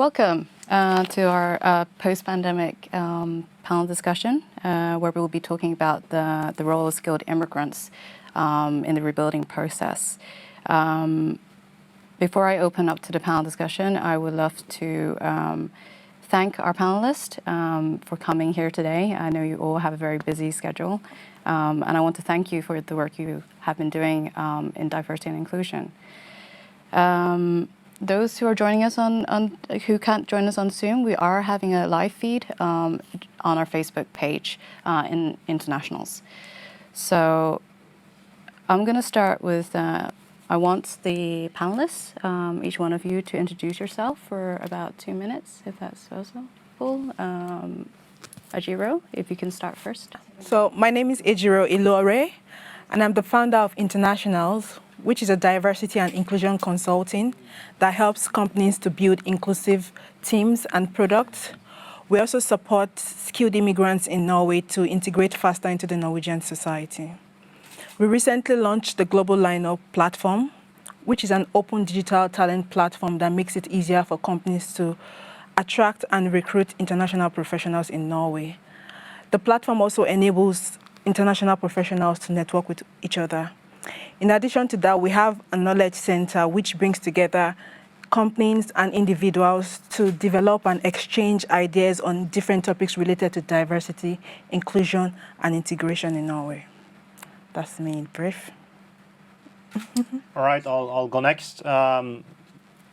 Welcome to our post-pandemic panel discussion, where we will be talking about the role of skilled immigrants in the rebuilding process. Before I open up to the panel discussion, I would love to thank our panelists for coming here today. I know you all have a very busy schedule, and I want to thank you for the work you have been doing in diversity and inclusion. Those who are joining us who can't join us on Zoom, we are having a live feed on our Facebook page in Internationals. So I'm going to start with, I want the panelists, each one of you, to introduce yourself for about 2 minutes, if that's possible. Ejiro, if you can start first. So my name is Ejiro Ilore, and I'm the founder of Internationals, which is a diversity and inclusion consulting that helps companies to build inclusive teams and products. We also support skilled immigrants in Norway to integrate faster into the Norwegian society. We recently launched the Global Lineup platform, which is an open digital talent platform that makes it easier for companies to attract and recruit international professionals in Norway. The platform also enables international professionals to network with each other. In addition to that, we have a knowledge center which brings together companies and individuals to develop and exchange ideas on different topics related to diversity, inclusion, and integration in Norway. That's me in brief. All right, I'll go next. Hello,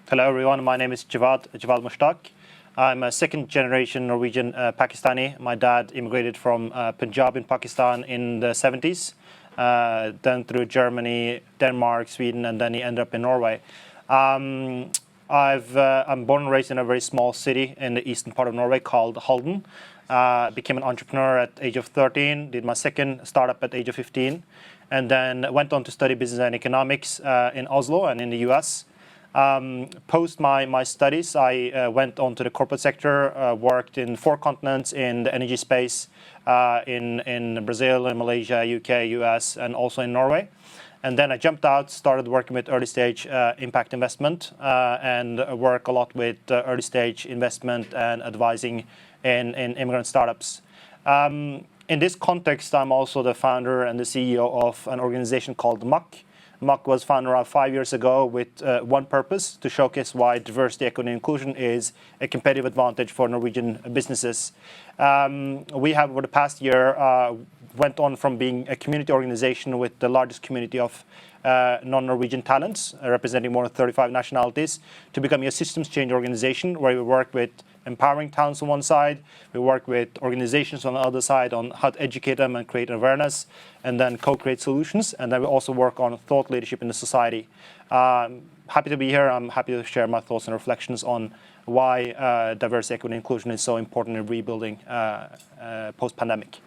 everyone. My name is Javad Mushtaq. I'm a second-generation Norwegian Pakistani. My dad immigrated from Punjab in Pakistan in the 70s. Then through Germany, Denmark, Sweden, and then he ended up in Norway. I'm born and raised in a very small city in the eastern part of Norway called Halden. Became an entrepreneur at age of 13, did my second startup at age of 15, and then went on to study business and economics in Oslo and in the US. Post my studies, I went on to the corporate sector, worked in 4 continents in the energy space, in Brazil, in Malaysia, UK, US, and also in Norway. And then I jumped out, started working with early stage impact investment, and work a lot with early stage investment and advising in immigrant startups. In this context, I'm also the founder and the CEO of an organization called MAC. MAC was founded around 5 years ago with one purpose: to showcase why diversity, equity, and inclusion is a competitive advantage for Norwegian businesses. We have, over the past year, went on from being a community organization with the largest community of non-Norwegian talents, representing more than 35 nationalities, to becoming a systems change organization where we work with empowering talents on one side, we work with organizations on the other side on how to educate them and create awareness, and then co-create solutions, and then we also work on thought leadership in the society. Happy to be here. I'm happy to share my thoughts and reflections on why diversity, equity, and inclusion is so important in rebuilding post-pandemic.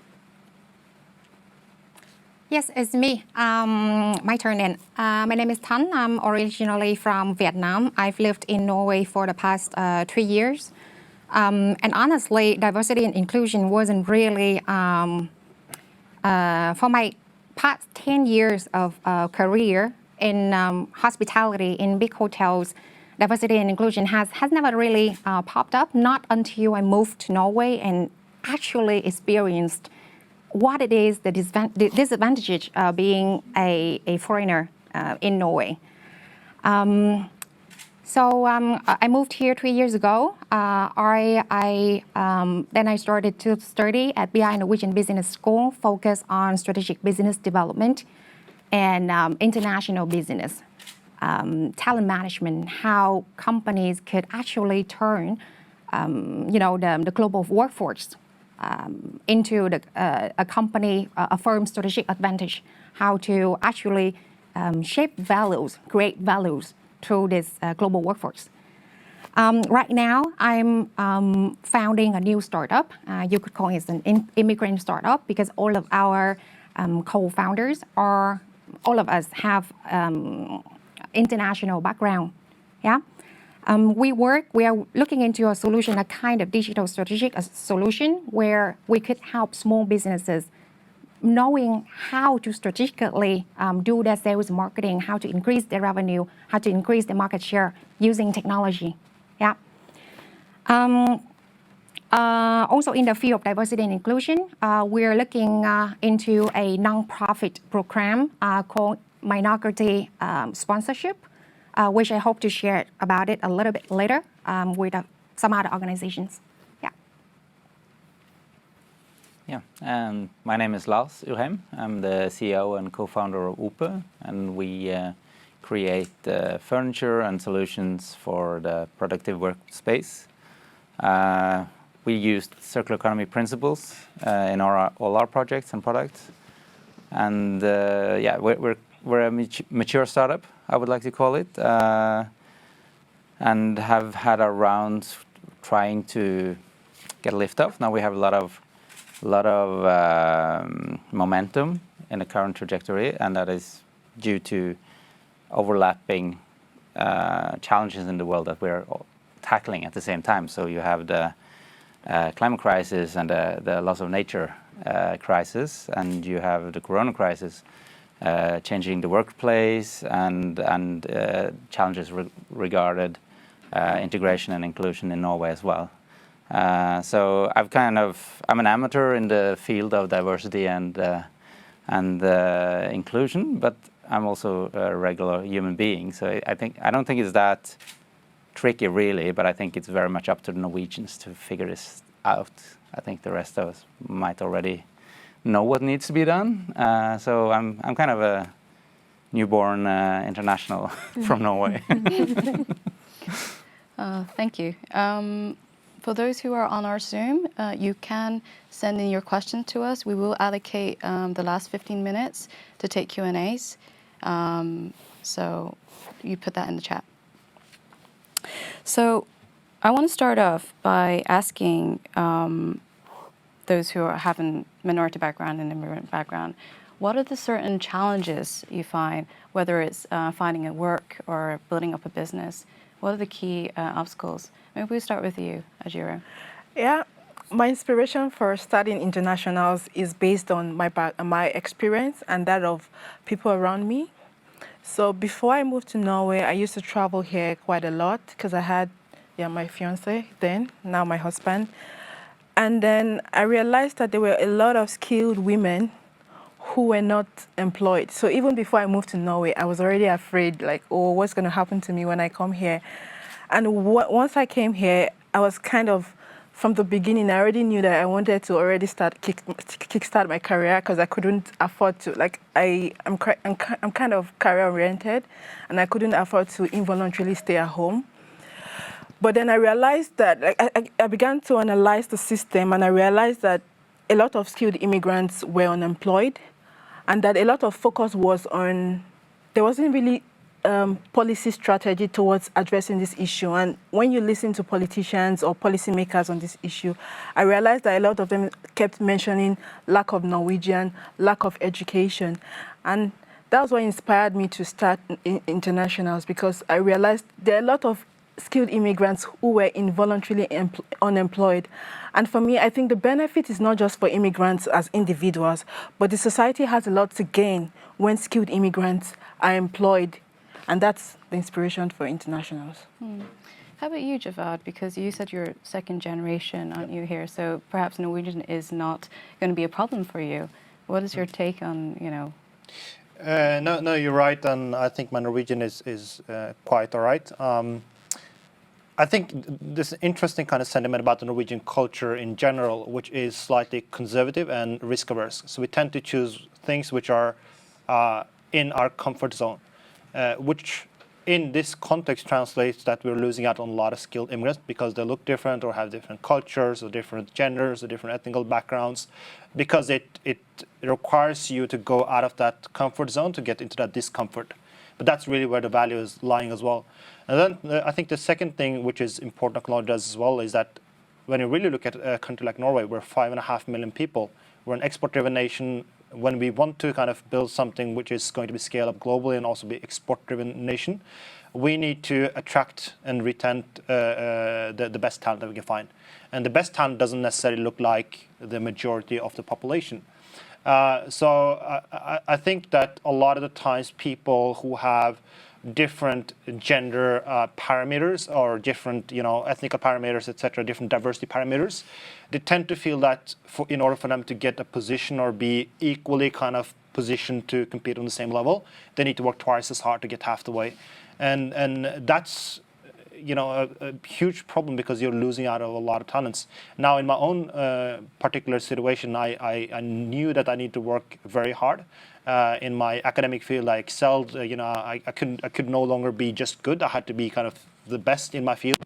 Yes, it's me. My turn in. My name is Tan. I'm originally from Vietnam. I've lived in Norway for the past 3 years. And honestly, diversity and inclusion wasn't really, for my past 10 years of career in hospitality in big hotels, diversity and inclusion has never really popped up, not until I moved to Norway and actually experienced what it is, the disadvantage of being a foreigner in Norway. So I moved here 3 years ago. Then I started to study at BI Norwegian Business School, focus on strategic business development and international business, talent management, how companies could actually turn, the global workforce into a company, a firm's strategic advantage, how to actually shape values, create values through this global workforce. Right now, I'm founding a new startup. You could call it an immigrant startup because all of our co-founders all of us have international background. Yeah. We are looking into a solution, a kind of digital strategic solution where we could help small businesses knowing how to strategically do their sales marketing, how to increase their revenue, how to increase their market share using technology. Yeah. Also in the field of diversity and inclusion, we're looking into a non-profit program called Minority Sponsorship, which I hope to share about it a little bit later with some other organizations. Yeah, my name is Lars Urheim. I'm the CEO and co-founder of Ope, and we create furniture and solutions for the productive workspace. We used circular economy principles in all our projects and products, and yeah, we're a mature startup, I would like to call it, and have had our rounds trying to get a lift off. Now we have a lot of momentum in the current trajectory, and that is due to overlapping challenges in the world that we're tackling at the same time. So you have the climate crisis and the loss of nature crisis, and you have the corona crisis changing the workplace and challenges regarded integration and inclusion in Norway as well. So I'm an amateur in the field of diversity and inclusion, but I'm also a regular human being. So I don't think it's that tricky really, but I think it's very much up to the Norwegians to figure this out. I think the rest of us might already know what needs to be done. So I'm kind of a newborn international from Norway. Thank you. For those who are on our Zoom, you can send in your questions to us. We will allocate the last 15 minutes to take Q&As. So you put that in the chat. So I want to start off by asking those who have a minority background and immigrant background, what are the certain challenges you find, whether it's finding a work or building up a business? What are the key obstacles? Maybe we'll start with you, Ajiro. Yeah, my inspiration for studying internationals is based on my experience and that of people around me. So before I moved to Norway, I used to travel here quite a lot because I had my fiance then, now my husband. And then I realized that there were a lot of skilled women who were not employed. So even before I moved to Norway, I was already afraid, like, oh, what's going to happen to me when I come here? And once I came here, I was kind of, from the beginning, I already knew that I wanted to already kickstart my career because I couldn't afford to, like, I'm kind of career-oriented, and I couldn't afford to involuntarily stay at home. But then I realized that, like, I began to analyze the system, and I realized that a lot of skilled immigrants were unemployed, and that a lot of focus was on, there wasn't really policy strategy towards addressing this issue. And when you listen to politicians or policymakers on this issue, I realized that a lot of them kept mentioning lack of Norwegian, lack of education. And that was what inspired me to start internationals, because I realized there are a lot of skilled immigrants who were involuntarily unemployed. And for me, I think the benefit is not just for immigrants as individuals, but the society has a lot to gain when skilled immigrants are employed. And that's the inspiration for internationals. How about you, Javad? Because you said you're second generation, aren't you, here? So perhaps Norwegian is not going to be a problem for you. What is your take on, No, you're right, and I think my Norwegian is quite all right. I think this interesting kind of sentiment about the Norwegian culture in general, which is slightly conservative and risk-averse. So we tend to choose things which are in our comfort zone, which in this context translates that we're losing out on a lot of skilled immigrants because they look different or have different cultures or different genders or different ethnical backgrounds, because it requires you to go out of that comfort zone to get into that discomfort. But that's really where the value is lying as well. And then I think the second thing which is important to acknowledge as well is that when you really look at a country like Norway, we're 5.5 million people. We're an export-driven nation. When we want to kind of build something which is going to be scaled up globally and also be export-driven nation, we need to attract and retain the best talent that we can find. And the best talent doesn't necessarily look like the majority of the population. So I think that a lot of the times people who have different gender parameters or different, ethnic parameters, etc., different diversity parameters, they tend to feel that in order for them to get a position or be equally kind of positioned to compete on the same level, they need to work twice as hard to get half the way. And that's a huge problem because you're losing out of a lot of talents. Now, in my own particular situation, I knew that I need to work very hard. In my academic field, I excelled. I could no longer be just good. I had to be kind of the best in my field.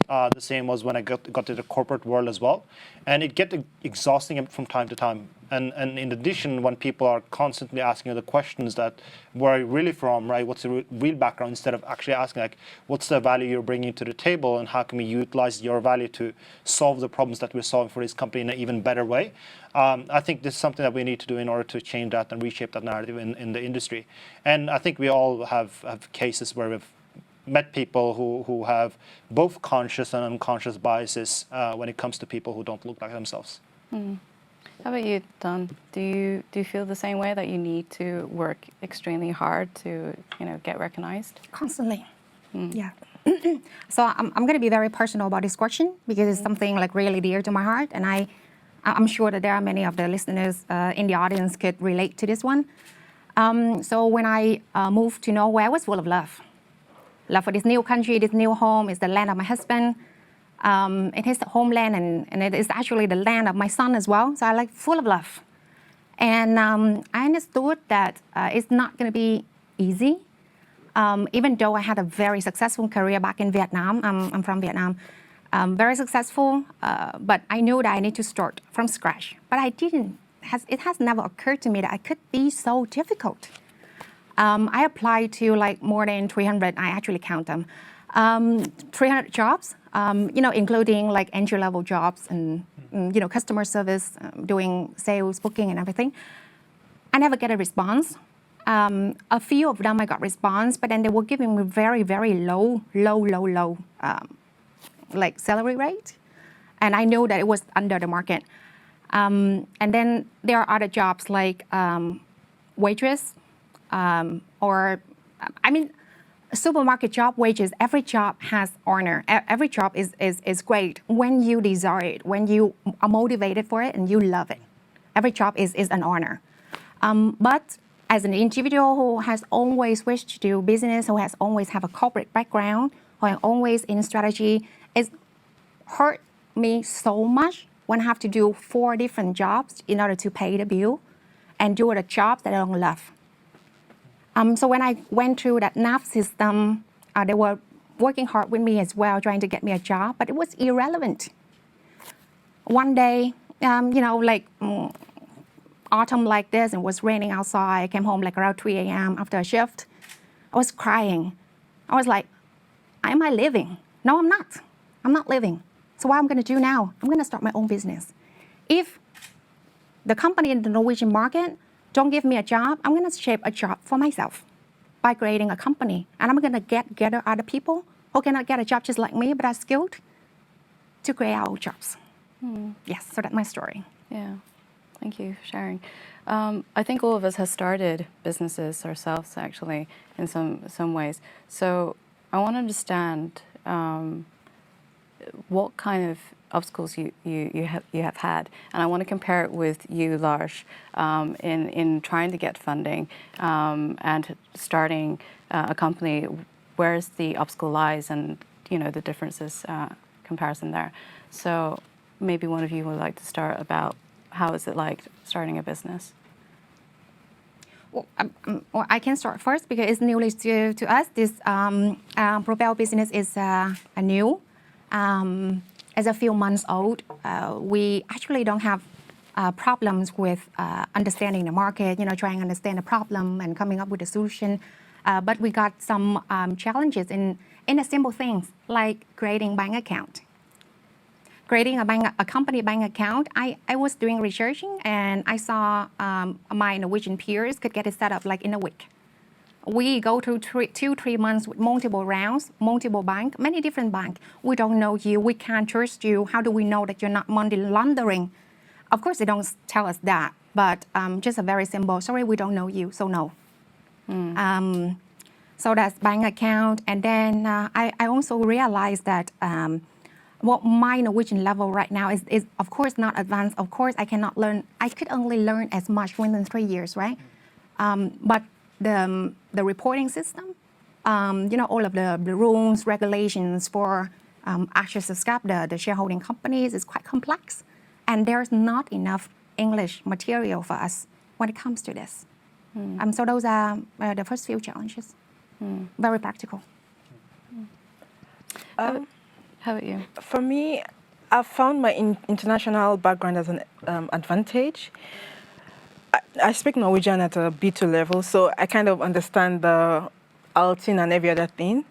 The same was when I got to the corporate world as well, and it get exhausting from time to time. And in addition, when people are constantly asking you the questions that where are you really from, right? What's the real background, instead of actually asking like, what's the value you're bringing to the table, and how can we utilize your value to solve the problems that we're solving for this company in an even better way? I think this is something that we need to do in order to change that and reshape that narrative in the industry. And I think we all have cases where we've met people who have both conscious and unconscious biases when it comes to people who don't look like themselves. How about you, Don? Do you feel the same way, that you need to work extremely hard to get recognized? Constantly. Yeah. So I'm going to be very personal about this question because it's something like really dear to my heart, and I'm sure that there are many of the listeners in the audience could relate to this one. So when I moved to Norway, I was full of love. Love for this new country, this new home. Is the land of my husband. It is the homeland, and it is actually the land of my son as well. So I like full of love. And I understood that it's not going to be easy. Even though I had a very successful career back in Vietnam, I'm from Vietnam, very successful, but I knew that I need to start from scratch. But it has never occurred to me that it could be so difficult. I applied to like more than 300, I actually count them, 300 jobs, including like entry-level jobs and, customer service, doing sales, booking and everything. I never get a response. A few of them I got response, but then they were giving me very, very low, like salary rate. And I knew that it was under the market. And then there are other jobs like waitress, supermarket job, wages. Every job has honor. Every job is great when you desire it, when you are motivated for it and you love it. Every job is an honor. But as an individual who has always wished to do business, who has always have a corporate background, who are always in strategy, it hurt me so much when I have to do 4 different jobs in order to pay the bill and do the jobs that I don't love. So when I went through that NAF system, they were working hard with me as well, trying to get me a job, but it was irrelevant. One day, autumn like this, and it was raining outside. I came home like around 3 a.m. after a shift. I was crying. I was like, am I living? No, I'm not. I'm not living. So what I'm going to do now? I'm going to start my own business. If the company in the Norwegian market don't give me a job, I'm going to shape a job for myself by creating a company. And I'm going to gather other people who cannot get a job just like me, but are skilled to create our own jobs. Yes, so that's my story. Yeah, thank you for sharing. I think all of us have started businesses ourselves, actually, in some ways. So I want to understand what kind of obstacles you have had, and I want to compare it with you, Lars, in trying to get funding and starting a company. Where's the obstacle lies, and the differences, comparison there. So maybe one of you would like to start about how is it like starting a business. Well, I can start first because it's newly to us. This Propel business is new. As a few months old, we actually don't have problems with understanding the market, trying to understand the problem and coming up with a solution. But we got some challenges in the simple things like creating bank account. Creating a company bank account, I was doing researching and I saw my Norwegian peers could get it set up like in a week. We go through 2-3 months with multiple rounds, multiple banks, many different banks. We don't know you. We can't trust you. How do we know that you're not money laundering? Of course, they don't tell us that, but just a very simple, sorry, we don't know you, so no. So that's bank account. And then I also realized that what my Norwegian level right now is of course not advanced. Of course, I cannot learn. I could only learn as much within 3 years, right? But the reporting system, all of the rules, regulations for access to SCAP, the shareholding companies, is quite complex. And there's not enough English material for us when it comes to this. So those are the first few challenges. Very practical. How about you? For me, I found my international background as an advantage. I speak Norwegian at a B2 level, so I kind of understand the Altin and every other thing.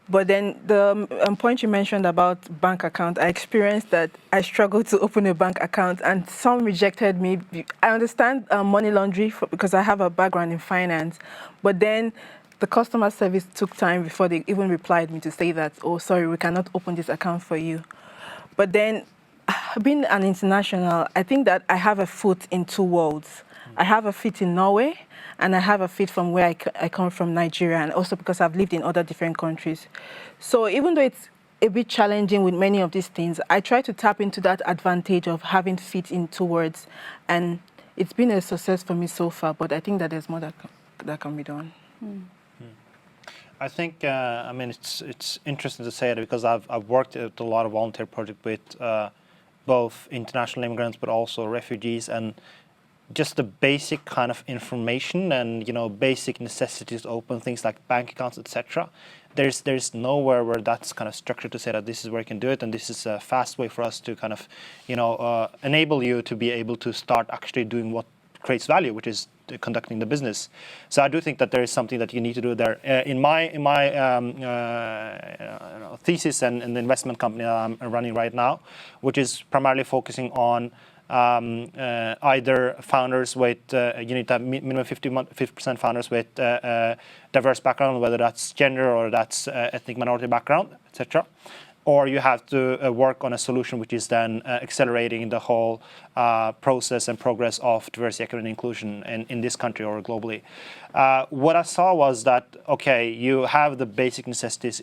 But then the point you mentioned about bank account, I experienced that I struggled to open a bank account and some rejected me. I understand money laundering because I have a background in finance, but then the customer service took time before they even replied me to say that, oh, sorry, we cannot open this account for you. But then being an international, I think that I have a foot in two worlds. I have a feet in Norway, and I have a feet from where I come from, Nigeria, and also because I've lived in other different countries. So even though it's a bit challenging with many of these things, I try to tap into that advantage of having feet in two worlds, and it's been a success for me so far, but I think that there's more that can be done. I think, it's interesting to say that because I've worked at a lot of volunteer projects with both international immigrants, but also refugees, and just the basic kind of information and basic necessities to open things like bank accounts, etc. There's nowhere where that's kind of structured to say that this is where you can do it, and this is a fast way for us to kind of enable you to be able to start actually doing what creates value, which is conducting the business. So I do think that there is something that you need to do there. In my thesis and the investment company that I'm running right now, which is primarily focusing on either founders with, you need to have minimum 50% founders with diverse background, whether that's gender or that's ethnic minority background, etc. Or you have to work on a solution which is then accelerating the whole process and progress of diversity, equity, and inclusion in this country or globally. What I saw was that, okay, you have the basic necessities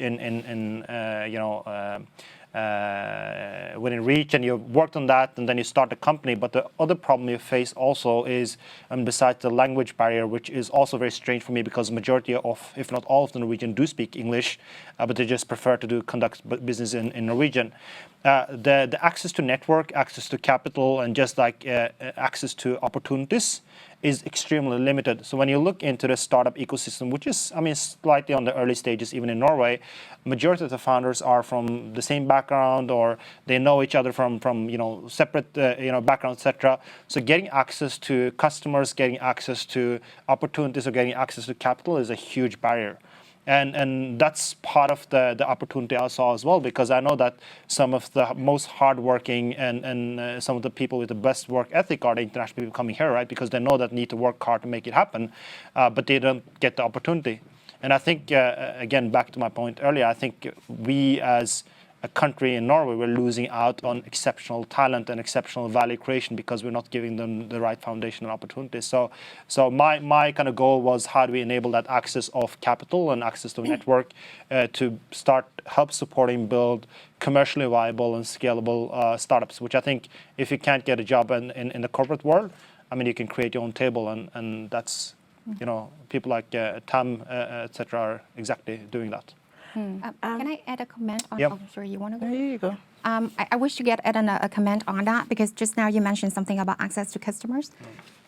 within reach, and you've worked on that, and then you start a company. But the other problem you face also is, besides the language barrier, which is also very strange for me because majority of, if not all of the Norwegian do speak English, but they just prefer to conduct business in Norwegian. The access to network, access to capital, and just like access to opportunities is extremely limited. So when you look into the startup ecosystem, which is, slightly on the early stages, even in Norway, majority of the founders are from the same background, or they know each other from separate backgrounds, etc. So getting access to customers, getting access to opportunities, or getting access to capital is a huge barrier. And that's part of the opportunity I saw as well, because I know that some of the most hardworking and some of the people with the best work ethic are the international people coming here, right? Because they know that they need to work hard to make it happen, but they don't get the opportunity. And I think, again, back to my point earlier, I think we as a country in Norway, we're losing out on exceptional talent and exceptional value creation because we're not giving them the right foundation and opportunities. So my kind of goal was, how do we enable that access of capital and access to network to start help supporting build commercially viable and scalable startups, which I think if you can't get a job in the corporate world, you can create your own table, and that's, people like Tam, etc. are exactly doing that. Can I add a comment on? Yep. Oh, sorry, you want to go? There you go. I wish to add a comment on that, because just now you mentioned something about access to customers.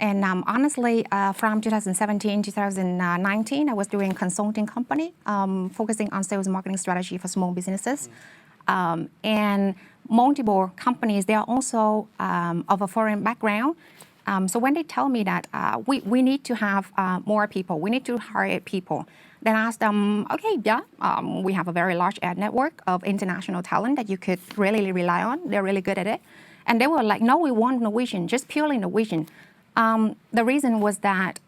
And honestly, from 2017, 2019, I was doing a consulting company focusing on sales and marketing strategy for small businesses. And multiple companies, they are also of a foreign background. So when they tell me that we need to have more people, we need to hire people, then I asked them, okay, yeah, we have a very large ad network of international talent that you could really rely on. They're really good at it. And they were like, no, we want Norwegian, just purely Norwegian. The reason was that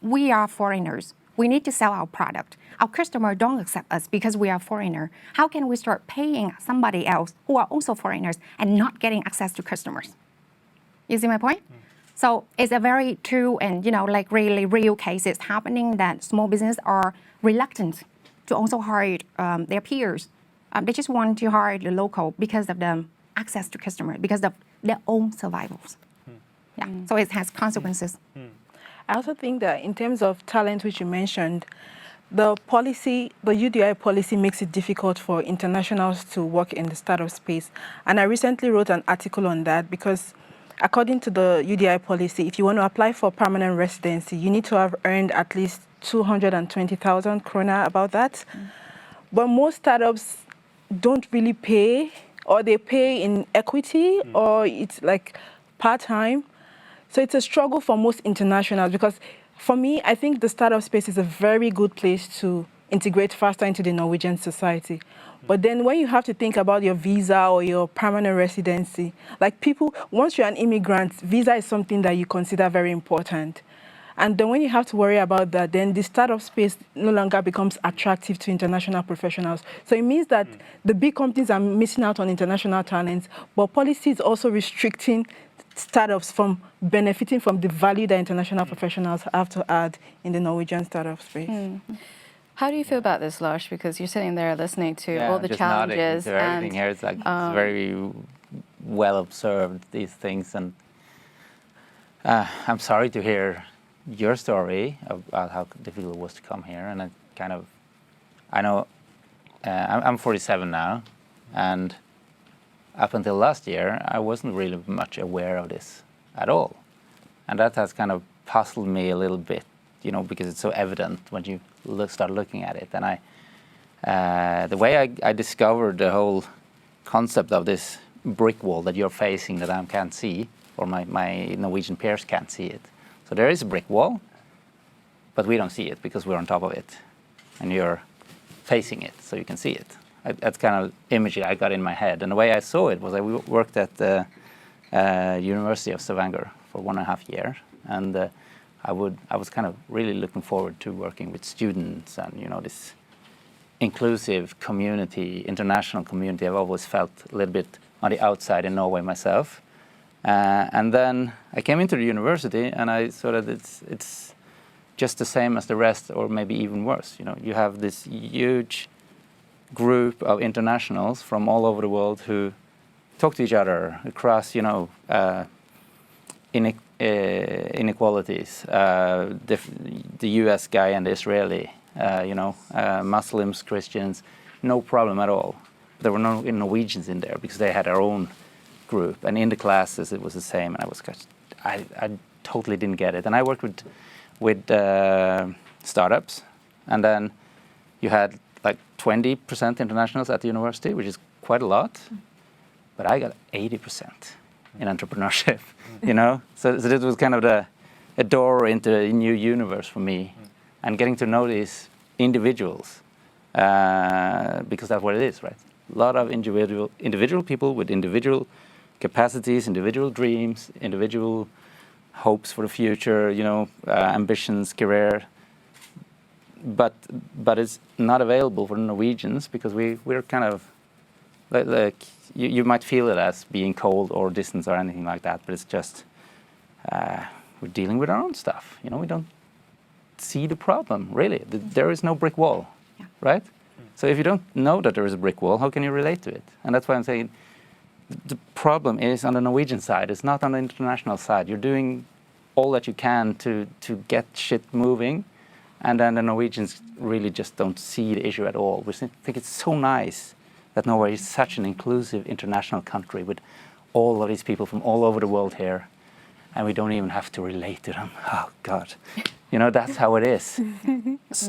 we are foreigners. We need to sell our product. Our customers don't accept us because we are foreigner. How can we start paying somebody else who are also foreigners and not getting access to customers? You see my point? So it's a very true and like really real cases happening that small business are reluctant to also hire their peers. They just want to hire the local because of the access to customer, because of their own survivals. Yeah, so it has consequences. I also think that in terms of talent, which you mentioned, the UDI policy makes it difficult for internationals to work in the startup space. And I recently wrote an article on that because according to the UDI policy, if you want to apply for permanent residency, you need to have earned at least 220,000 krona, about that. But most startups don't really pay, or they pay in equity, or it's like part-time. So it's a struggle for most internationals because for me, I think the startup space is a very good place to integrate faster into the Norwegian society. But then when you have to think about your visa or your permanent residency, like people, once you're an immigrant, visa is something that you consider very important. And then when you have to worry about that, then the startup space no longer becomes attractive to international professionals. So it means that the big companies are missing out on international talents, but policy is also restricting startups from benefiting from the value that international professionals have to add in the Norwegian startup space. How do you feel about this, Lars? Because you're sitting there listening to Yeah, all the just nodding challenges to everything here. It's like it's very well observed, these things, and I'm sorry to hear your story about how difficult it was to come here. And I know I'm 47 now, and up until last year, I wasn't really much aware of this at all. And that has kind of puzzled me a little bit, because it's so evident when you start looking at it. And the way I discovered the whole concept of this brick wall that you're facing that I can't see, or my Norwegian peers can't see it. So there is a brick wall, but we don't see it because we're on top of it. And you're facing it, so you can see it. That's kind of imagery I got in my head. And the way I saw it was I worked at the University of Stavanger for 1.5 years. And I was kind of really looking forward to working with students and, this inclusive community, international community. I've always felt a little bit on the outside in Norway myself. And then I came into the university and I saw that it's just the same as the rest, or maybe even worse. You have this huge group of internationals from all over the world who talk to each other across, inequalities. The US guy and the Israeli, Muslims, Christians, no problem at all. There were no Norwegians in there because they had their own group. And in the classes, it was the same. And I totally didn't get it. And I worked with startups. And then you had like 20% internationals at the university, which is quite a lot. But I got 80% in entrepreneurship, So this was kind of a door into a new universe for me. And getting to know these individuals, because that's what it is, right? A lot of individual people with individual capacities, individual dreams, individual hopes for the future, ambitions, career. But it's not available for the Norwegians because we're kind of like you might feel it as being cold or distant or anything like that, but it's just we're dealing with our own stuff. We don't see the problem really. There is no brick wall, right? So if you don't know that there is a brick wall, how can you relate to it? And that's why I'm saying the problem is on the Norwegian side. It's not on the international side. You're doing all that you can to get shit moving. And then the Norwegians really just don't see the issue at all. We think it's so nice that Norway is such an inclusive international country with all of these people from all over the world here. And we don't even have to relate to them. Oh, God. That's how it is.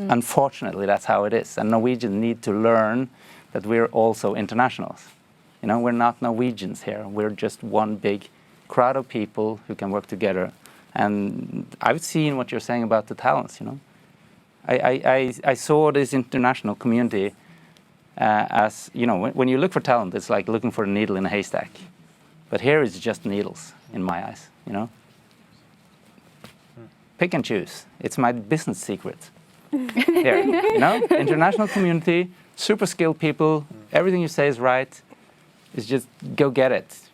Unfortunately, that's how it is. And Norwegians need to learn that we're also internationals. We're not Norwegians here. We're just one big crowd of people who can work together. And I've seen what you're saying about the talents, I saw this international community as, when you look for talent, it's like looking for a needle in a haystack. But here it's just needles in my eyes, Pick and choose. It's my business secret. Here, international community, super skilled people, everything you say is right. It's just go get it.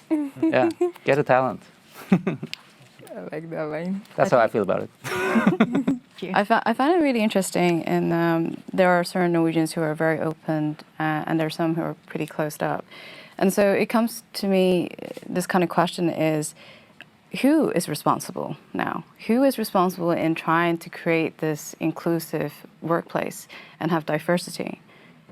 Yeah, get a talent. I like that line. That's how I feel about it. I find it really interesting, and there are certain Norwegians who are very open, and there are some who are pretty closed up. And so it comes to me, this kind of question is, who is responsible now? Who is responsible in trying to create this inclusive workplace and have diversity?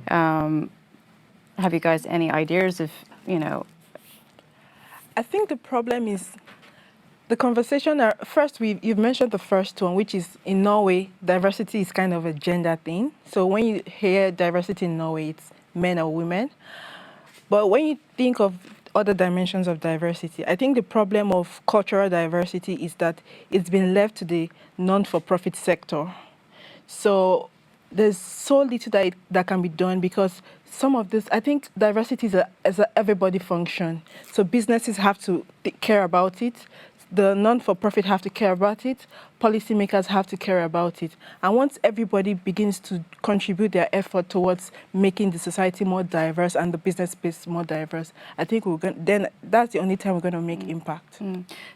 Have you guys any ideas of, I think the problem is the conversation. First, you've mentioned the first one, which is in Norway, diversity is kind of a gender thing. So when you hear diversity in Norway, it's men or women. But when you think of other dimensions of diversity, I think the problem of cultural diversity is that it's been left to the non-for-profit sector. So there's so little that can be done, because some of this, I think diversity is a everybody function. So businesses have to care about it. The non-for-profit have to care about it. Policymakers have to care about it. And once everybody begins to contribute their effort towards making the society more diverse and the business space more diverse, I think then that's the only time we're going to make impact.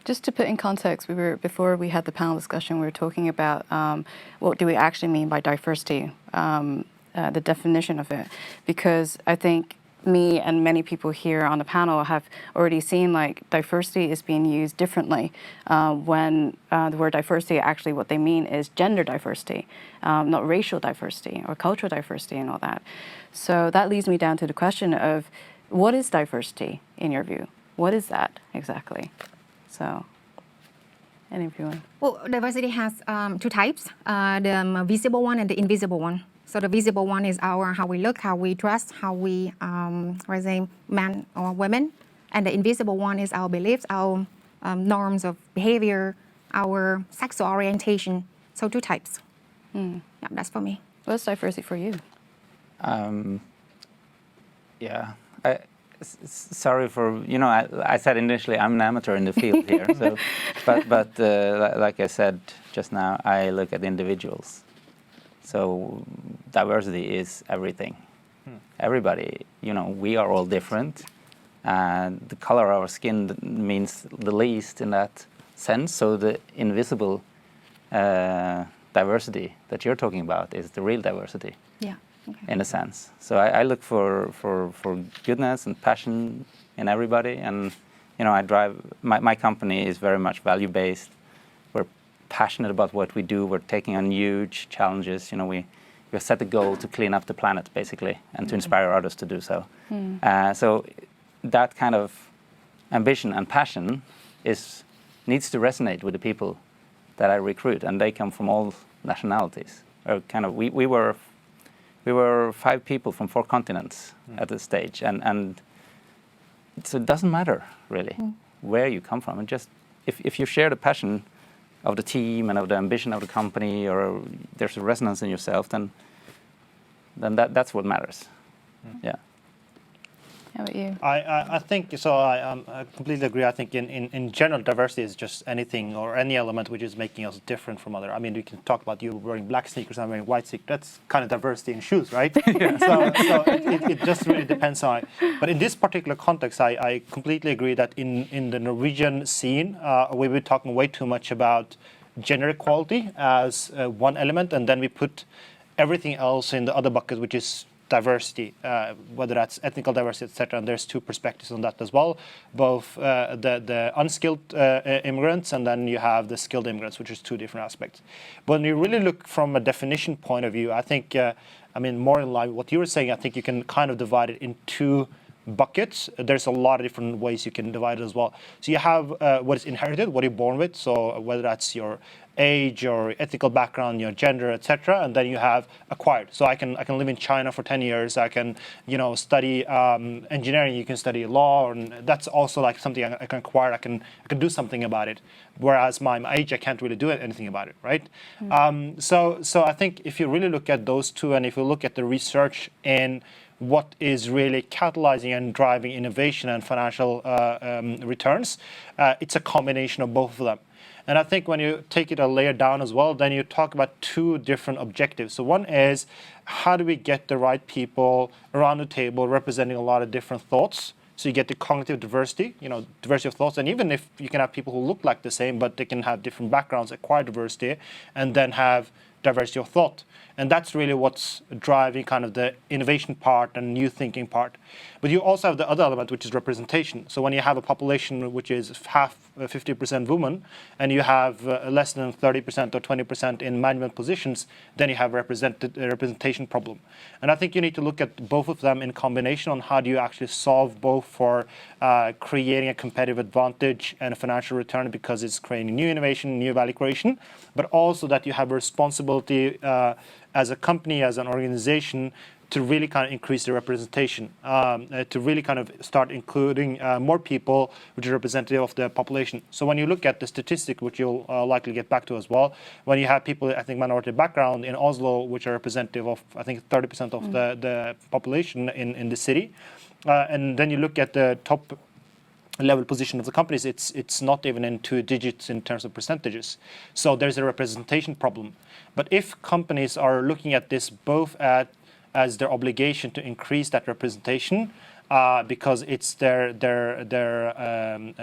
Just to put in context, before we had the panel discussion, we were talking about what do we actually mean by diversity, the definition of it, because I think me and many people here on the panel have already seen like diversity is being used differently when the word diversity, actually what they mean is gender diversity, not racial diversity or cultural diversity and all that. So that leads me down to the question of what is diversity in your view? What is that exactly? So any of you want? Well, diversity has two types, the visible one and the invisible one. So the visible one is how we look, how we dress, how we, men or women. And the invisible one is our beliefs, our norms of behavior, our sexual orientation. So two types. Yeah, that's for me. What's diversity for you? Yeah. Sorry for, I said initially I'm an amateur in the field here. So, but like I said just now, I look at individuals. So diversity is everything. Everybody, we are all different. And the color of our skin means the least in that sense. So the invisible diversity that you're talking about is the real diversity. Yeah. Okay. In a sense. So I look for goodness and passion in everybody. And, I drive, my company is very much value-based. We're passionate about what we do. We're taking on huge challenges. We set a goal to clean up the planet, basically, and to inspire others to do so. So that kind of ambition and passion needs to resonate with the people that I recruit, and they come from all nationalities. We were 5 people from 4 continents at this stage, and so it doesn't matter really where you come from. And just if you share the passion of the team and of the ambition of the company, or there's a resonance in yourself, then that's what matters. Yeah. How about you? I think so. I completely agree. I think in general, diversity is just anything or any element which is making us different from other. I mean, we can talk about you wearing black sneakers and I'm wearing white sneakers. That's kind of diversity in shoes, right? So it just really depends on. But in this particular context, I completely agree that in the Norwegian scene, we've been talking way too much about gender equality as one element, and then we put everything else in the other bucket, which is diversity, whether that's ethnical diversity, etc. And there's 2 perspectives on that as well, both the unskilled immigrants, and then you have the skilled immigrants, which is 2 different aspects. But when you really look from a definition point of view, I think, more in line with what you were saying, I think you can kind of divide it in 2 buckets. There's a lot of different ways you can divide it as well. So you have what is inherited, what you're born with, so whether that's your age, your ethical background, your gender, etc., and then you have acquired. So I can live in China for 10 years. I can study engineering. You can study law, and that's also like something I can acquire. I can do something about it. Whereas my age, I can't really do anything about it, right? So I think if you really look at those 2, and if you look at the research in what is really catalyzing and driving innovation and financial returns, it's a combination of both of them. And I think when you take it a layer down as well, then you talk about 2 different objectives. So one is, how do we get the right people around the table representing a lot of different thoughts So you get the cognitive diversity, diversity of thoughts, and even if you can have people who look like the same, but they can have different backgrounds, acquire diversity, and then have diversity of thought. And that's really what's driving kind of the innovation part and new thinking part. But you also have the other element, which is representation. So when you have a population which is half 50% women, and you have less than 30% or 20% in management positions, then you have a representation problem. And I think you need to look at both of them in combination on how do you actually solve both for creating a competitive advantage and a financial return because it's creating new innovation, new value creation, but also that you have a responsibility as a company, as an organization, to really kind of increase the representation, to really kind of start including more people which are representative of the population. So when you look at the statistic, which you'll likely get back to as well, when you have people, I think, minority background in Oslo, which are representative of, I think, 30% of the population in the city, and then you look at the top level position of the companies, it's not even in 2 digits in terms of percentages. So there's a representation problem. But if companies are looking at this both as their obligation to increase that representation, because it's their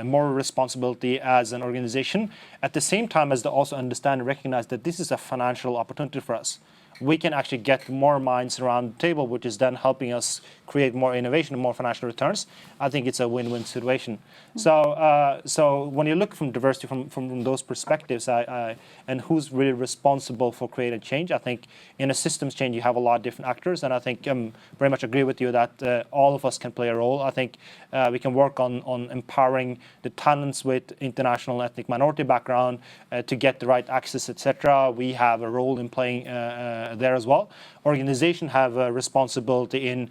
moral responsibility as an organization, at the same time as they also understand and recognize that this is a financial opportunity for us. We can actually get more minds around the table, which is then helping us create more innovation and more financial returns. I think it's a win-win situation. So when you look from diversity from those perspectives, and who's really responsible for creating change, I think in a systems change you have a lot of different actors, and I think very much agree with you that all of us can play a role. I think we can work on empowering the talents with international ethnic minority background to get the right access, etc. We have a role in playing there as well. Organizations have a responsibility in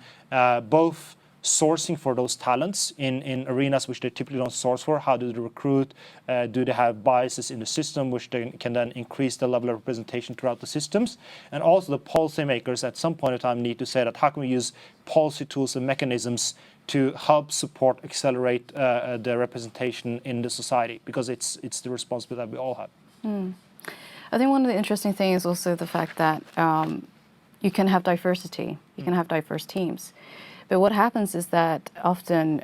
both sourcing for those talents in arenas which they typically don't source for. How do they recruit? Do they have biases in the system which they can then increase the level of representation throughout the systems? And also the policymakers at some point in time need to say that how can we use policy tools and mechanisms to help support, accelerate the representation in the society, because it's the responsibility that we all have. I think one of the interesting things is also the fact that you can have diversity, you can have diverse teams. But what happens is that often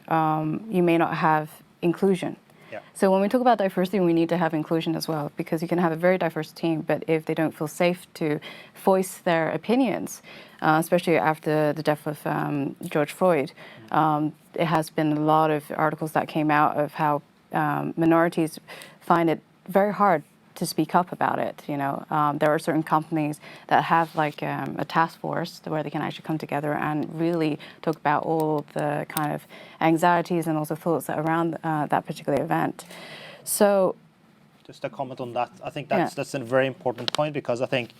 you may not have inclusion. Yeah. So when we talk about diversity, we need to have inclusion as well, because you can have a very diverse team, but if they don't feel safe to voice their opinions, especially after the death of George Floyd, it has been a lot of articles that came out of how minorities find it very hard to speak up about it. There are certain companies that have like a task force where they can actually come together and really talk about all the kind of anxieties and also thoughts around that particular event. So, just a comment on that. I think that's a very important point, because I think,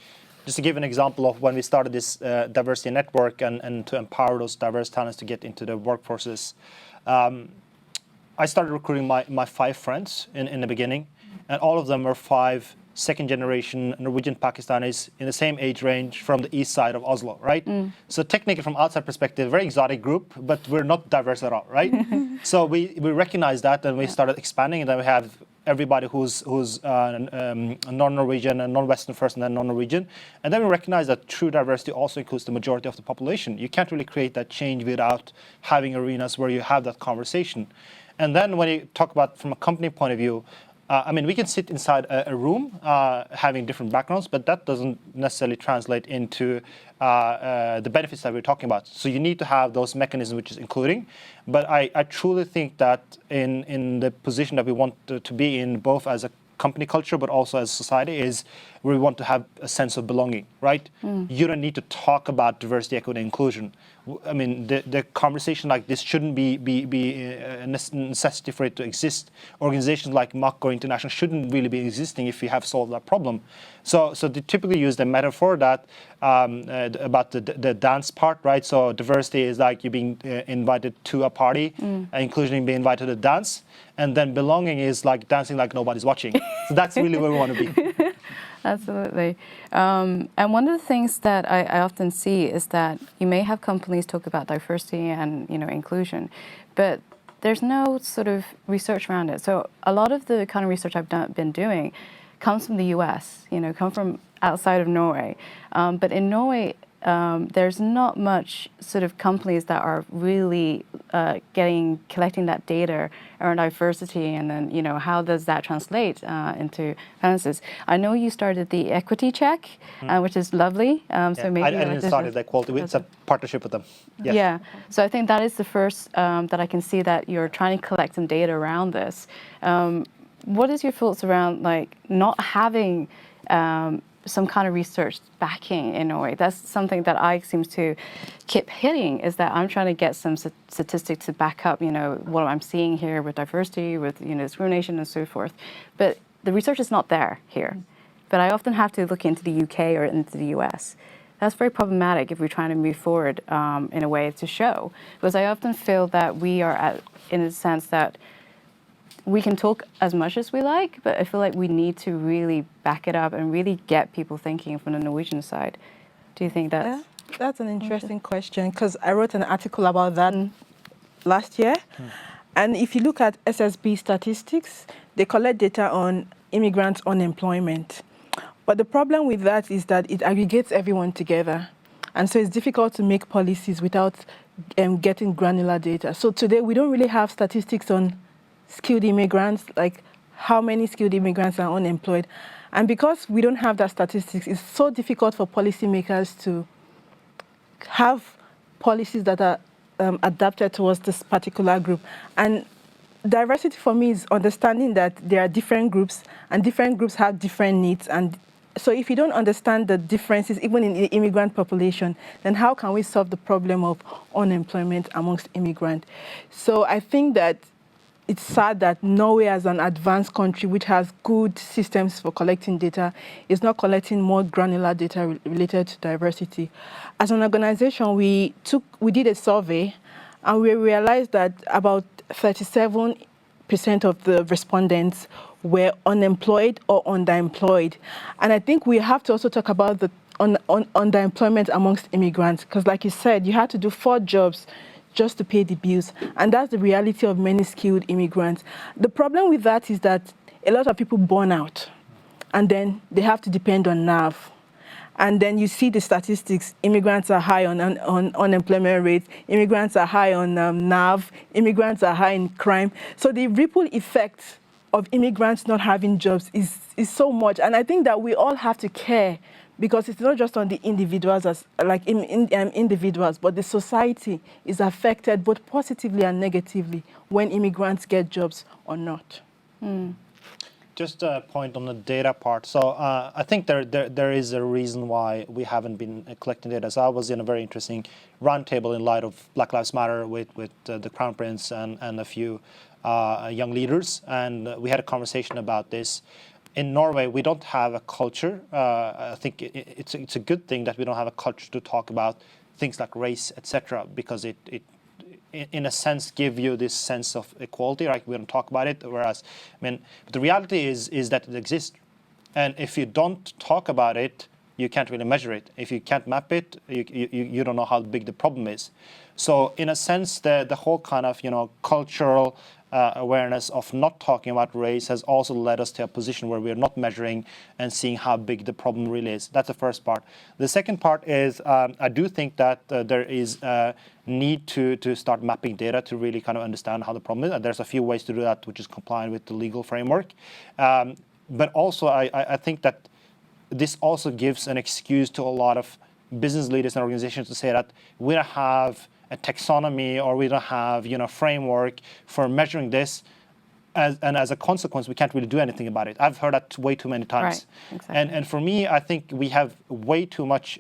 just to give an example of when we started this diversity network and to empower those diverse talents to get into the workforces, I started recruiting my 5 friends in the beginning. And all of them were 5 second-generation Norwegian Pakistanis in the same age range from the east side of Oslo, right? So technically, from outside perspective, very exotic group, but we're not diverse at all, right? So we recognized that, and we started expanding, and then we have everybody who's non-Norwegian and non-Western first, and then non-Norwegian. And then we recognize that true diversity also includes the majority of the population. You can't really create that change without having arenas where you have that conversation. And then when you talk about from a company point of view, we can sit inside a room having different backgrounds, but that doesn't necessarily translate into the benefits that we're talking about. So you need to have those mechanisms, which is including. But I truly think that in the position that we want to be in, both as a company culture, but also as society, is we want to have a sense of belonging, right? You don't need to talk about diversity, equity, and inclusion. I mean, the conversation like this shouldn't be a necessity for it to exist. Organizations like MAC or International shouldn't really be existing if we have solved that problem. So they typically use the metaphor that about the dance part, right? So diversity is like you being invited to a party, inclusion being invited to dance, and then belonging is like dancing like nobody's watching. So that's really where we want to be. Absolutely. And one of the things that I often see is that you may have companies talk about diversity and inclusion, but there's no sort of research around it. So a lot of the kind of research I've been doing comes from the US, come from outside of Norway. But in Norway, there's not much sort of companies that are really collecting that data around diversity, and then how does that translate into finances. I know you started the equity check, which is lovely. So maybe I didn't start the equality. It's a partnership with them. Yes. Yeah. So I think that is the first that I can see that you're trying to collect some data around this. What is your thoughts around not having some kind of research backing in Norway? That's something that I seem to keep hitting, is that I'm trying to get some statistics to back up, what I'm seeing here with diversity, with discrimination and so forth. But the research is not there here. But I often have to look into the UK or into the US. That's very problematic if we're trying to move forward in a way to show. Because I often feel that we are in a sense that we can talk as much as we like, but I feel like we need to really back it up and really get people thinking from the Norwegian side. Do you think that's... Yeah, that's an interesting question, because I wrote an article about that last year. And if you look at SSB statistics, they collect data on immigrant unemployment. But the problem with that is that it aggregates everyone together. And so it's difficult to make policies without getting granular data. So today we don't really have statistics on skilled immigrants, like how many skilled immigrants are unemployed. And because we don't have that statistics, it's so difficult for policymakers to have policies that are adapted towards this particular group. And diversity for me is understanding that there are different groups, and different groups have different needs. And so if you don't understand the differences, even in the immigrant population, then how can we solve the problem of unemployment amongst immigrants? So I think that it's sad that Norway, as an advanced country which has good systems for collecting data, is not collecting more granular data related to diversity. As an organization, we did a survey, and we realized that about 37% of the respondents were unemployed or underemployed. And I think we have to also talk about the underemployment amongst immigrants, because like you said, you had to do 4 jobs just to pay the bills. And that's the reality of many skilled immigrants. The problem with that is that a lot of people burn out, and then they have to depend on NAV. And then you see the statistics. Immigrants are high on unemployment rates. Immigrants are high on NAV. Immigrants are high in crime. So the ripple effect of immigrants not having jobs is so much. And I think that we all have to care, because it's not just on the individuals individuals, but the society is affected both positively and negatively when immigrants get jobs or not. Just a point on the data part. So I think there is a reason why we haven't been collecting data. So I was in a very interesting roundtable in light of Black Lives Matter with the Crown Prince and a few young leaders, and we had a conversation about this. In Norway, we don't have a culture. I think it's a good thing that we don't have a culture to talk about things like race, etc., because it in a sense give you this sense of equality. Right? We don't talk about it. Whereas, but the reality is that it exists, and if you don't talk about it, you can't really measure it. If you can't map it, you don't know how big the problem is. So in a sense, the whole kind of cultural awareness of not talking about race has also led us to a position where we are not measuring and seeing how big the problem really is. That's the first part. The second part is I do think that there is a need to start mapping data to really kind of understand how the problem is. And there's a few ways to do that, which is compliant with the legal framework. But also I think that this also gives an excuse to a lot of business leaders and organizations to say that we don't have a taxonomy, or we don't have framework for measuring this, and as a consequence we can't really do anything about it. I've heard that way too many times. Right, exactly. And for me, I think we have way too much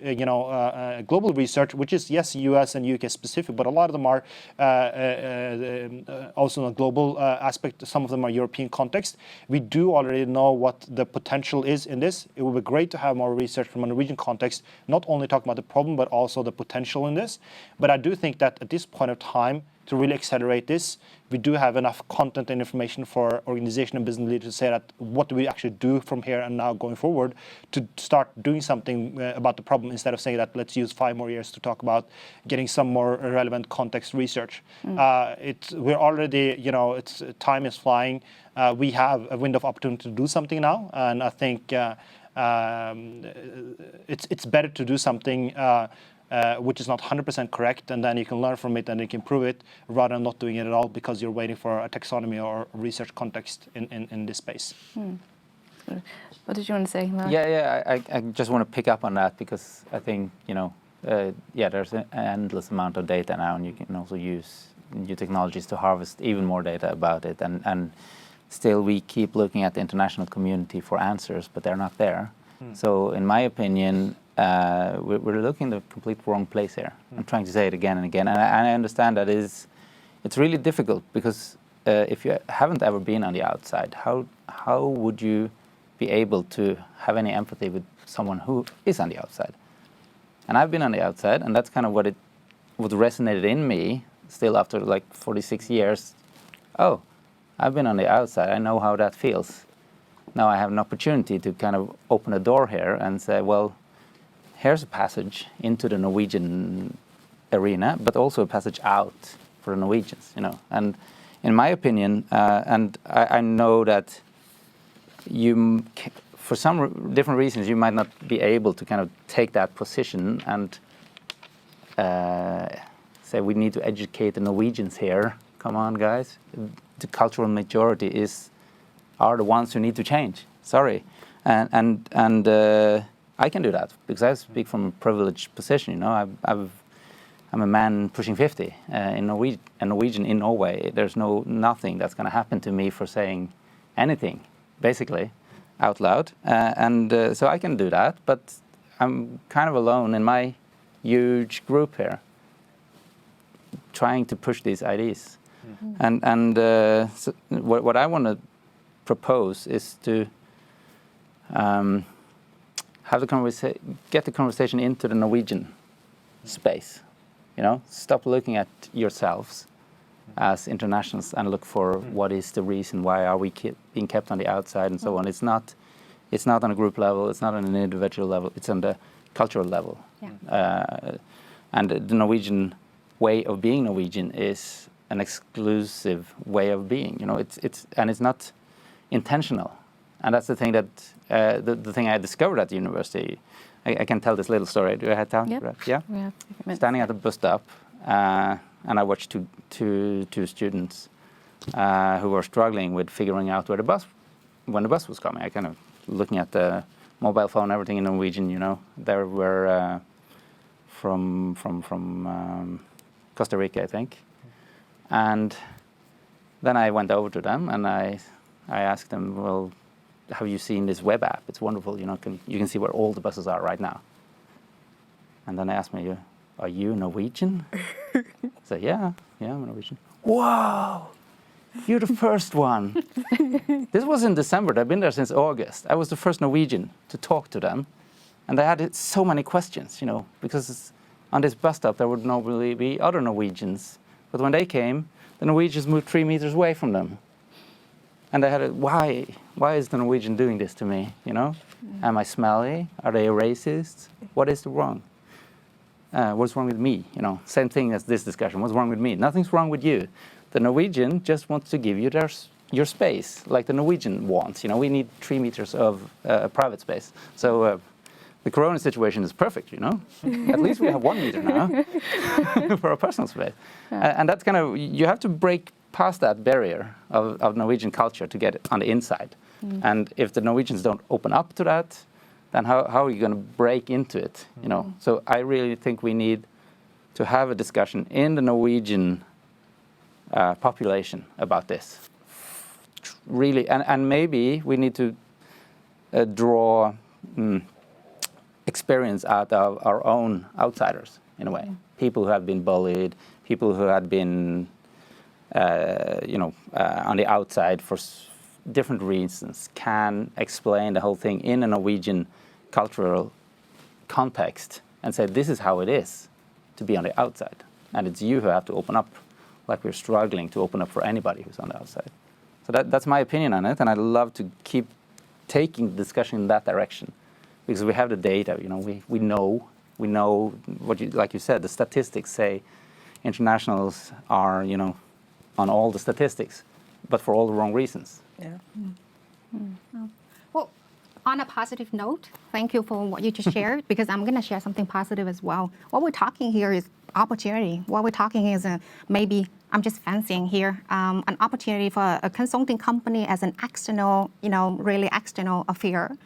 global research, which is yes US and UK specific, but a lot of them are also in a global aspect. Some of them are European context. We do already know what the potential is in this. It would be great to have more research from a Norwegian context, not only talking about the problem but also the potential in this. But I do think that at this point of time, to really accelerate this, we do have enough content and information for organization and business leaders to say that what do we actually do from here and now going forward to start doing something about the problem, instead of saying that let's use 5 more years to talk about getting some more relevant context research. We're already, time is flying. We have a window of opportunity to do something now, and I think it's better to do something which is not 100% correct, and then you can learn from it and you can improve it rather than not doing it at all because you're waiting for a taxonomy or research context in this space. What did you want to say, Mark? I just want to pick up on that because I think, there's an endless amount of data now, and you can also use new technologies to harvest even more data about it. And still we keep looking at the international community for answers, but they're not there. So in my opinion, we're looking in the complete wrong place here. I'm trying to say it again and again. And I understand that it's really difficult because if you haven't ever been on the outside, how would you be able to have any empathy with someone who is on the outside? And I've been on the outside, and that's kind of what resonated in me still after like 46 years. Oh, I've been on the outside. I know how that feels. Now I have an opportunity to kind of open a door here and say, well, here's a passage into the Norwegian arena, but also a passage out for the Norwegians, And in my opinion, and I know that you, for some different reasons, you might not be able to kind of take that position and say we need to educate the Norwegians here. Come on, guys. The cultural majority are the ones who need to change. Sorry, and I can do that because I speak from a privileged position. I'm a man pushing 50 a Norwegian in Norway. There's nothing that's going to happen to me for saying anything, basically, out loud. So I can do that, but I'm kind of alone in my huge group here, trying to push these ideas. So what I want to propose is to get the conversation into the Norwegian space. Stop looking at yourselves as internationals and look for what is the reason why are we being kept on the outside and so on. It's not on a group level. It's not on an individual level. It's on the cultural level. Yeah. And the Norwegian way of being Norwegian is an exclusive way of being. It's not intentional. And that's the thing that the thing I discovered at the university. I can tell this little story. Do I have time? Yep. Yeah. Standing at the bus stop, and I watched two students who were struggling with figuring out when the bus was coming. I kind of looking at the mobile phone, everything in Norwegian. They were from Costa Rica, I think. And then I went over to them and I asked them, well, have you seen this web app? It's wonderful. You can see where all the buses are right now. And then they asked me, are you Norwegian? I said, yeah, I'm Norwegian. Whoa, you're the first one. This was in December. I've been there since August. I was the first Norwegian to talk to them. And they had so many questions, because on this bus stop there would normally be other Norwegians. But when they came, the Norwegians moved 3 meters away from them. And they had why is the Norwegian doing this to me, Am I smelly? Are they racist? What is wrong? What's wrong with me? Same thing as this discussion. What's wrong with me? Nothing's wrong with you. The Norwegian just wants to give you your space, like the Norwegian wants. We need 3 meters of private space. So the Corona situation is perfect, At least we have 1 meter now for our personal space. And that's kind of, you have to break past that barrier of Norwegian culture to get it on the inside. And if the Norwegians don't open up to that, then how are you going to break into it? So I really think we need to have a discussion in the Norwegian population about this. Really, and maybe we need to draw experience out of our own outsiders in a way. People who have been bullied, people who had been on the outside for different reasons can explain the whole thing in a Norwegian cultural context and say, this is how it is to be on the outside. And it's you who have to open up, like we're struggling to open up for anybody who's on the outside. So that's my opinion on it, and I'd love to keep taking the discussion in that direction because we have the data, we know what like you said, the statistics say internationals are, on all the statistics, but for all the wrong reasons. Yeah. Well, On a positive note, thank you for what you just shared, because I'm going to share something positive as well. What we're talking here is opportunity. What we're talking is maybe, I'm just fancying here, an opportunity for a consulting company as an external, really external affair,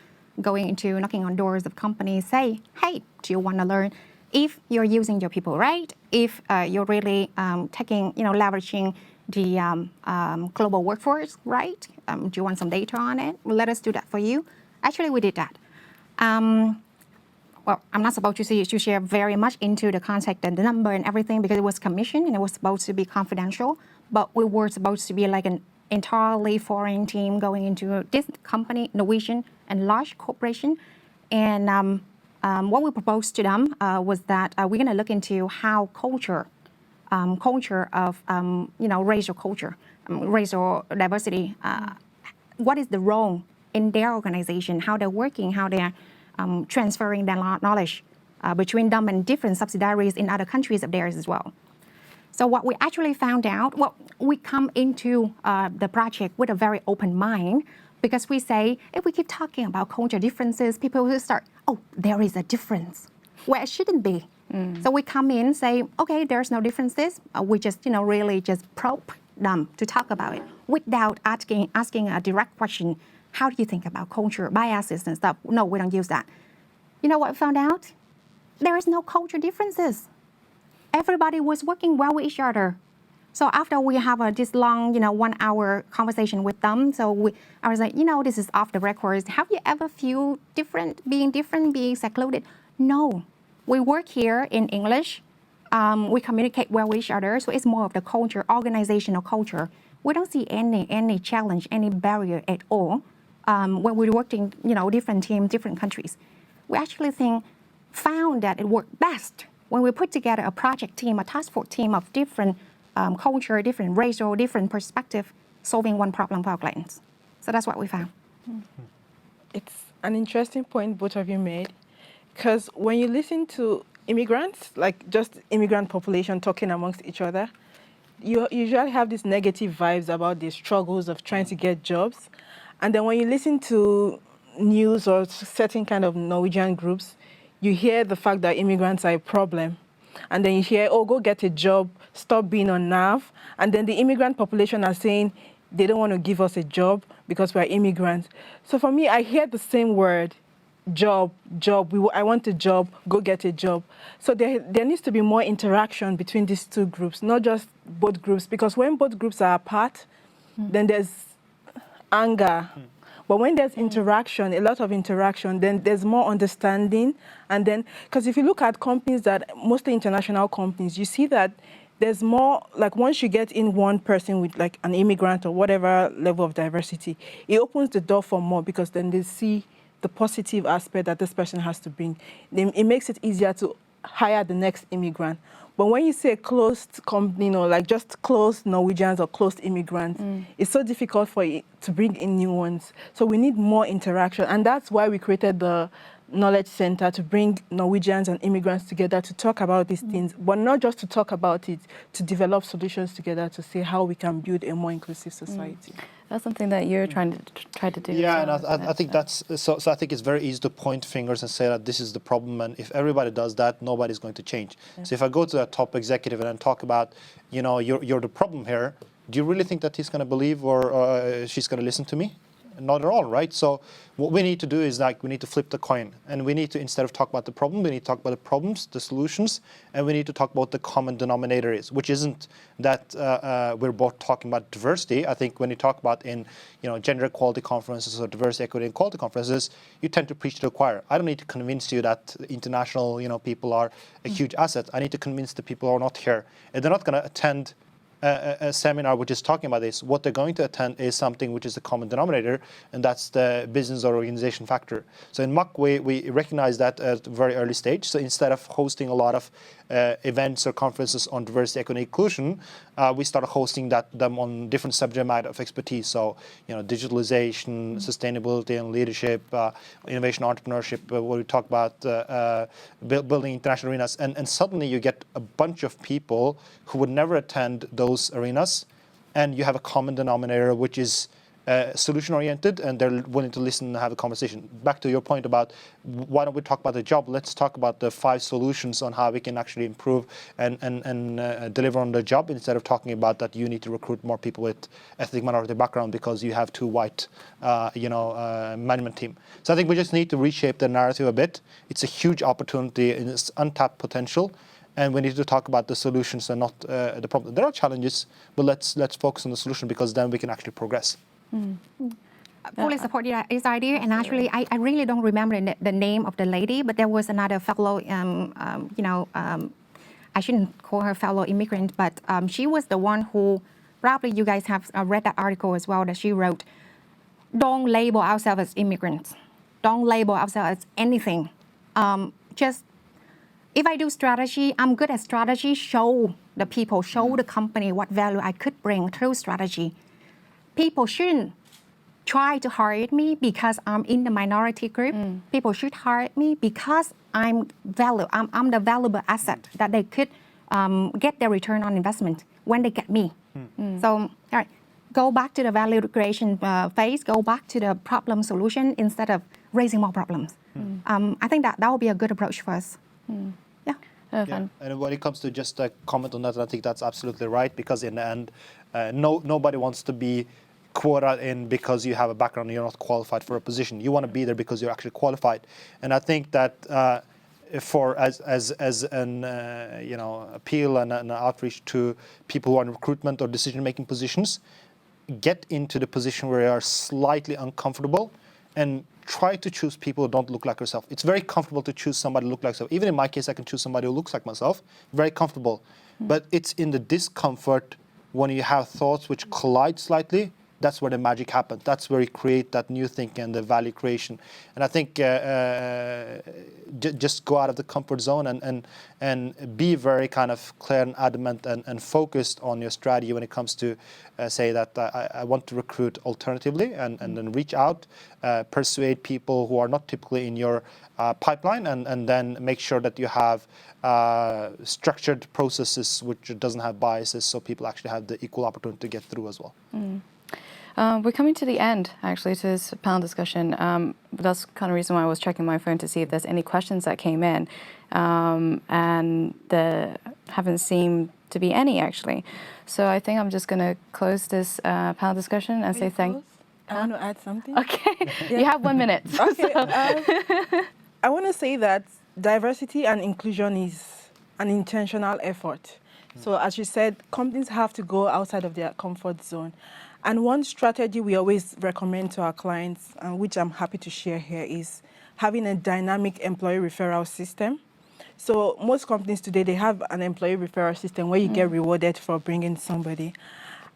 going into knocking on doors of companies, say, hey, do you want to learn? If you're using your people right, if you're really leveraging the global workforce, right? Do you want some data on it? Well, let us do that for you. Actually, we did that. Well, I'm not supposed to share very much into the contact and the number and everything because it was commissioned and it was supposed to be confidential. But we were supposed to be like an entirely foreign team going into this company, Norwegian and large corporation. And what we proposed to them was that we're going to look into how culture of racial culture, racial diversity, what is the role in their organization, how they're working, how they're transferring their knowledge between them and different subsidiaries in other countries of theirs as well. So what we actually found out, well, we come into the project with a very open mind because we say, if we keep talking about culture differences, people will start, oh, there is a difference, where it shouldn't be. So we come in, say, okay, there's no differences. We just, really just probe them to talk about it without asking a direct question. How do you think about culture, biases and stuff? No, we don't use that. You know what I found out? There is no culture differences. Everybody was working well with each other. So after we have this long, 1 hour conversation with them, I was like, this is off the record. Have you ever feel different, being secluded? No. We work here in English. We communicate well with each other. So it's more of the culture, organizational culture. We don't see any challenge, any barrier at all when we're working, different teams, different countries. We actually found that it worked best when we put together a project team, a task force team of different culture, different racial, different perspective, solving one problem for our clients. So that's what we found. It's an interesting point both of you made, because when you listen to immigrants, like just immigrant population talking amongst each other, you usually have these negative vibes about the struggles of trying to get jobs. And then when you listen to news or certain kind of Norwegian groups, you hear the fact that immigrants are a problem. And then you hear, oh, go get a job, stop being on NAV. And then the immigrant population are saying they don't want to give us a job because we're immigrants. So for me, I hear the same word, job. I want a job, go get a job. So there needs to be more interaction between these two groups, not just both groups, because when both groups are apart, then there's anger. But when there's interaction, a lot of interaction, then there's more understanding. And then, because if you look at companies mostly international companies, you see that there's more, like once you get in one person with like an immigrant or whatever level of diversity, it opens the door for more because then they see the positive aspect that this person has to bring. It makes it easier to hire the next immigrant. But when you say closed company, like just closed Norwegians or closed immigrants, it's so difficult for it to bring in new ones. So we need more interaction. And that's why we created the Knowledge Center, to bring Norwegians and immigrants together to talk about these things, but not just to talk about it, to develop solutions together to see how we can build a more inclusive society. That's something that you're trying to do. Yeah, and I think that's so. I think it's very easy to point fingers and say that this is the problem, and if everybody does that, nobody's going to change. Yeah. So if I go to a top executive and then talk about, you're the problem here, do you really think that he's going to believe or she's going to listen to me? Not at all, right? So what we need to do is we need to flip the coin, and we need to, instead of talk about the problem, we need to talk about the problems, the solutions, and we need to talk about the common denominator which isn't that we're both talking about diversity. I think when you talk about in gender equality conferences or diversity, equity, and equality conferences, you tend to preach to the choir. I don't need to convince you that international people are a huge asset. I need to convince the people who are not here, and they're not going to attend a seminar which is talking about this. What they're going to attend is something which is the common denominator, and that's the business or organization factor. So in MUC, we recognize that at a very early stage. So instead of hosting a lot of events or conferences on diversity, equity, and inclusion, we started hosting them on different subject matter of expertise. So, digitalization, sustainability and leadership, innovation, entrepreneurship, where we talk about building international arenas. And suddenly you get a bunch of people who would never attend those arenas, and you have a common denominator, which is solution-oriented, and they're willing to listen and have a conversation. Back to your point about why don't we talk about the job? Let's talk about the 5 solutions on how we can actually improve and deliver on the job, instead of talking about that you need to recruit more people with ethnic minority background because you have 2 white, management team. So I think we just need to reshape the narrative a bit. It's a huge opportunity and it's untapped potential. And we need to talk about the solutions and not the problem. There are challenges, but let's focus on the solution, because then we can actually progress. Fully support this idea, and actually, I really don't remember the name of the lady, but there was another fellow, I shouldn't call her fellow immigrant, but she was the one who, probably you guys have read that article as well, that she wrote, don't label ourselves as immigrants. Don't label ourselves as anything. Just, if I do strategy, I'm good at strategy, show the people, show the company what value I could bring through strategy. People shouldn't try to hire me because I'm in the minority group. People should hire me because I'm the valuable asset that they could get their return on investment when they get me. So, all right, go back to the value creation phase, go back to the problem solution instead of raising more problems. I think that would be a good approach for us. Yeah. And when it comes to just a comment on that, I think that's absolutely right, because in the end, nobody wants to be quoted in because you have a background and you're not qualified for a position. You want to be there because you're actually qualified. And I think that as an appeal and an outreach to people who are in recruitment or decision-making positions, get into the position where you are slightly uncomfortable and try to choose people who don't look like yourself. It's very comfortable to choose somebody who looks like yourself. Even in my case, I can choose somebody who looks like myself. Very comfortable. But it's in the discomfort when you have thoughts which collide slightly, that's where the magic happens. That's where you create that new thinking and the value creation. And I think just go out of the comfort zone and be very kind of clear and adamant and focused on your strategy when it comes to say that I want to recruit alternatively, and then reach out, persuade people who are not typically in your pipeline, and then make sure that you have structured processes which doesn't have biases, so people actually have the equal opportunity to get through as well. We're coming to the end, actually, to this panel discussion. That's kind of the reason why I was checking my phone to see if there's any questions that came in. And there haven't seemed to be any, actually. So I think I'm just going to close this panel discussion and say thank you. I want to add something. Okay, you have 1 minute. Okay. I want to say that diversity and inclusion is an intentional effort. So as you said, companies have to go outside of their comfort zone. And one strategy we always recommend to our clients, and which I'm happy to share here, is having a dynamic employee referral system. So most companies today, they have an employee referral system where you get rewarded for bringing somebody.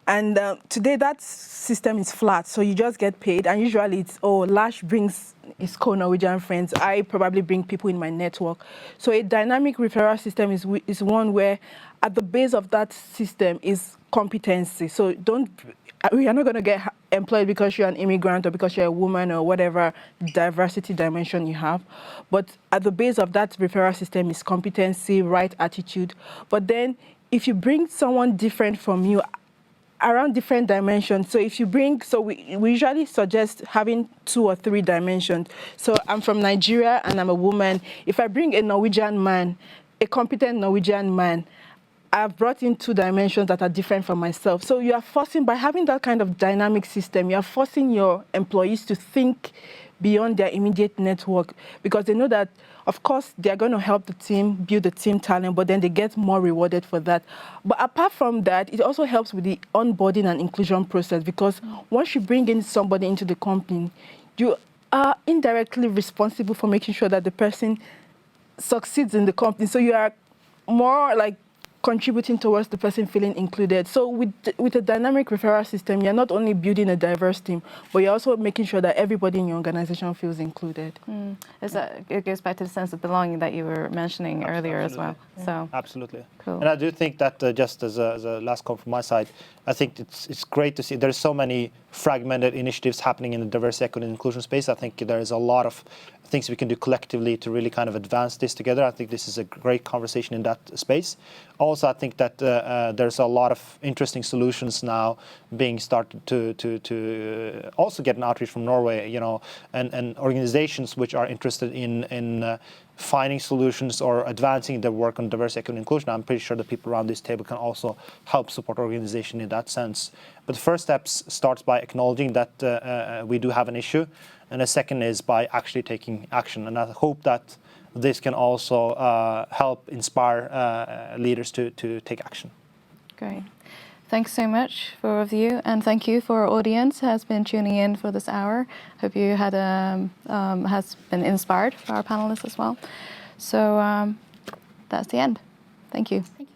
And today that system is flat, so you just get paid. And usually it's, Lash brings his co-Norwegian friends. I probably bring people in my network. So a dynamic referral system is one where at the base of that system is competency. So we are not going to get employed because you're an immigrant or because you're a woman or whatever diversity dimension you have. But at the base of that referral system is competency, right attitude. But then if you bring someone different from you, around different dimensions. So if you bring, we usually suggest having 2 or 3 dimensions. So I'm from Nigeria and I'm a woman. If I bring a Norwegian man, a competent Norwegian man, I've brought in 2 dimensions that are different from myself. So you are forcing, by having that kind of dynamic system, you are forcing your employees to think beyond their immediate network, because they know that, of course, they're going to help the team, build the team talent, but then they get more rewarded for that. But apart from that, it also helps with the onboarding and inclusion process, because once you bring in somebody into the company, you are indirectly responsible for making sure that the person succeeds in the company. So you are more like contributing towards the person feeling included. So with a dynamic referral system, you're not only building a diverse team, but you're also making sure that everybody in your organization feels included. It goes back to the sense of belonging that you were mentioning earlier as well. Yeah. So absolutely. Cool. And I do think that just as a last comment from my side, I think it's great to see there's so many fragmented initiatives happening in the diversity, equity, and inclusion space. I think there is a lot of things we can do collectively to really kind of advance this together. I think this is a great conversation in that space. Also, I think that there's a lot of interesting solutions now being started to also get an outreach from Norway, you know, and organizations which are interested in finding solutions or advancing their work on diversity, equity, and inclusion. I'm pretty sure the people around this table can also help support organization in that sense. But the first steps starts by acknowledging that we do have an issue, and the second is by actually taking action. And I hope that this can also help inspire leaders to take action. Great. Thanks so much for all of you, and thank you for our audience who has been tuning in for this hour. Hope you had has been inspired by our panelists as well. So that's the end. Thank you. Thank you.